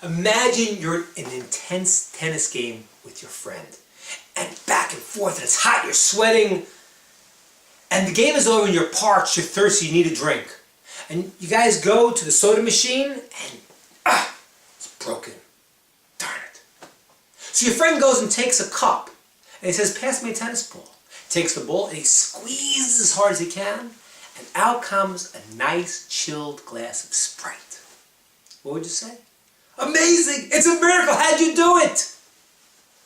Imagine you're in an intense tennis game with your friend. And back and forth, and it's hot, you're sweating. And the game is over and you're parched, you're thirsty, you need a drink. And you guys go to the soda machine and, it's broken. Darn it. So your friend goes and takes a cup and he says, pass me a tennis ball. Takes the ball and he squeezes as hard as he can and out comes a nice chilled glass of Sprite. What would you say? Amazing! It's a miracle! How'd you do it?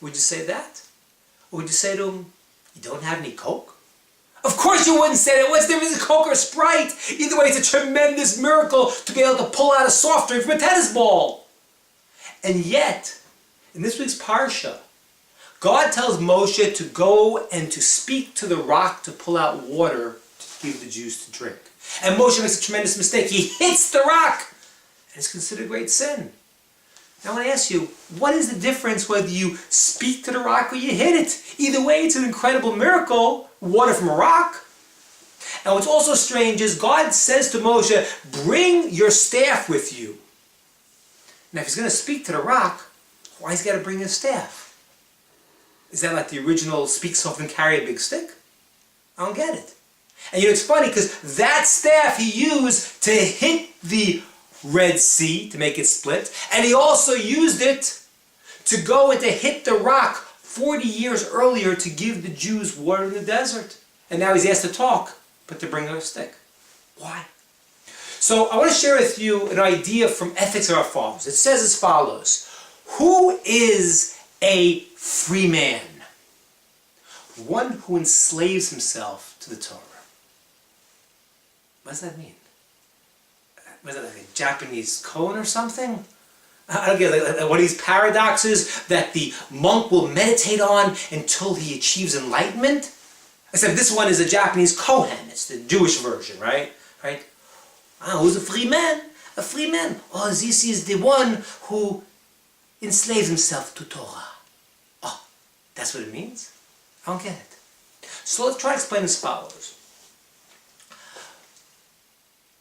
Would you say that? Or would you say to him, you don't have any Coke? Of course you wouldn't say that. What's the difference between Coke or Sprite? Either way, it's a tremendous miracle to be able to pull out a soft drink from a tennis ball. And yet, in this week's Parsha, God tells Moshe to go and to speak to the rock to pull out water to give the Jews to drink. And Moshe makes a tremendous mistake. He hits the rock, and it's considered a great sin. Now I want to ask you, what is the difference whether you speak to the rock or you hit it? Either way, it's an incredible miracle, water from a rock. And what's also strange is God says to Moshe, bring your staff with you. Now if he's going to speak to the rock, why has he got to bring his staff? Is that like the original speak soft and carry a big stick? I don't get it. And you know, it's funny because that staff he used to hit the Red Sea to make it split, and he also used it to go and to hit the rock 40 years earlier to give the Jews water in the desert. And now he's asked to talk, but to bring a stick. Why? So I want to share with you an idea from Ethics of Our Fathers. It says as follows: who is a free man? One who enslaves himself to the Torah. What does that mean? Was it like a Japanese koan or something? I don't get it. Like one of these paradoxes that the monk will meditate on until he achieves enlightenment. Except this one is a Japanese kohen. It's the Jewish version, right? Right? Who's a free man? A free man. Oh, this is the one who enslaves himself to Torah. Oh, that's what it means? I don't get it. So let's try to explain as follows.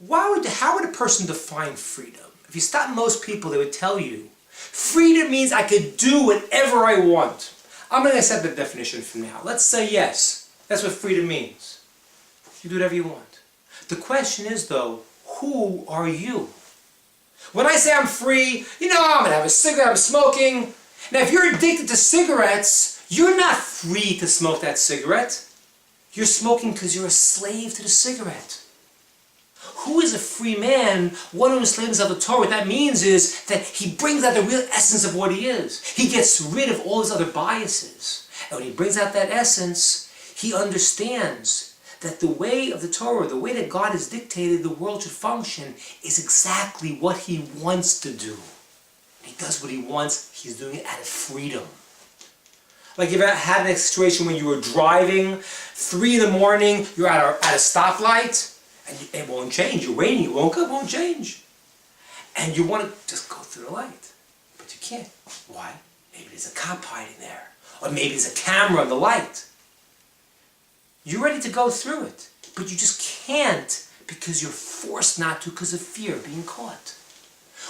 How would a person define freedom? If you stop most people, they would tell you, freedom means I could do whatever I want. I'm going to accept the definition for now. Let's say yes. That's what freedom means. You do whatever you want. The question is, though, who are you? When I say I'm free, I'm going to have a cigarette, I'm smoking. Now, if you're addicted to cigarettes, you're not free to smoke that cigarette. You're smoking because you're a slave to the cigarette. Who is a free man? One who enslaves himself to Torah. What that means is that he brings out the real essence of what he is. He gets rid of all his other biases. And when he brings out that essence, he understands that the way of the Torah, the way that God has dictated the world should function, is exactly what he wants to do. He does what he wants. He's doing it out of freedom. Like you've had a situation when you were driving, 3 in the morning, you're at a stoplight, and it won't change. You're waiting, you won't go, it won't change. And you want to just go through the light. But you can't. Why? Maybe there's a cop hiding there. Or maybe there's a camera on the light. You're ready to go through it. But you just can't because you're forced not to because of fear of being caught.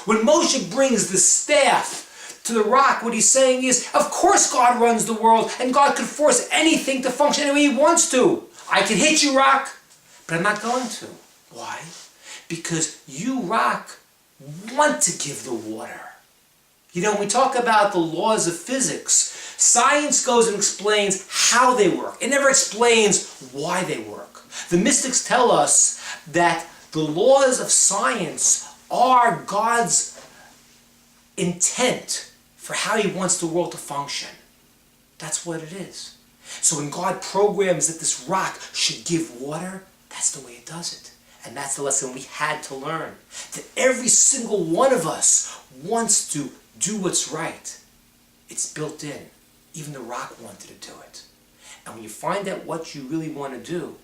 When Moshe brings the staff to the rock, what he's saying is, of course God runs the world and God can force anything to function any way he wants to. I can hit you, rock. But I'm not going to. Why? Because you, rock, want to give the water. When we talk about the laws of physics, science goes and explains how they work. It never explains why they work. The mystics tell us that the laws of science are God's intent for how he wants the world to function. That's what it is. So when God programs that this rock should give water, that's the way it does it. And that's the lesson we had to learn. That every single one of us wants to do what's right. It's built in. Even the rock wanted to do it. And when you find out what you really want to do,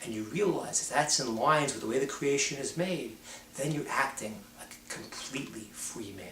and you realize that that's in lines with the way the creation is made, then you're acting like a completely free man.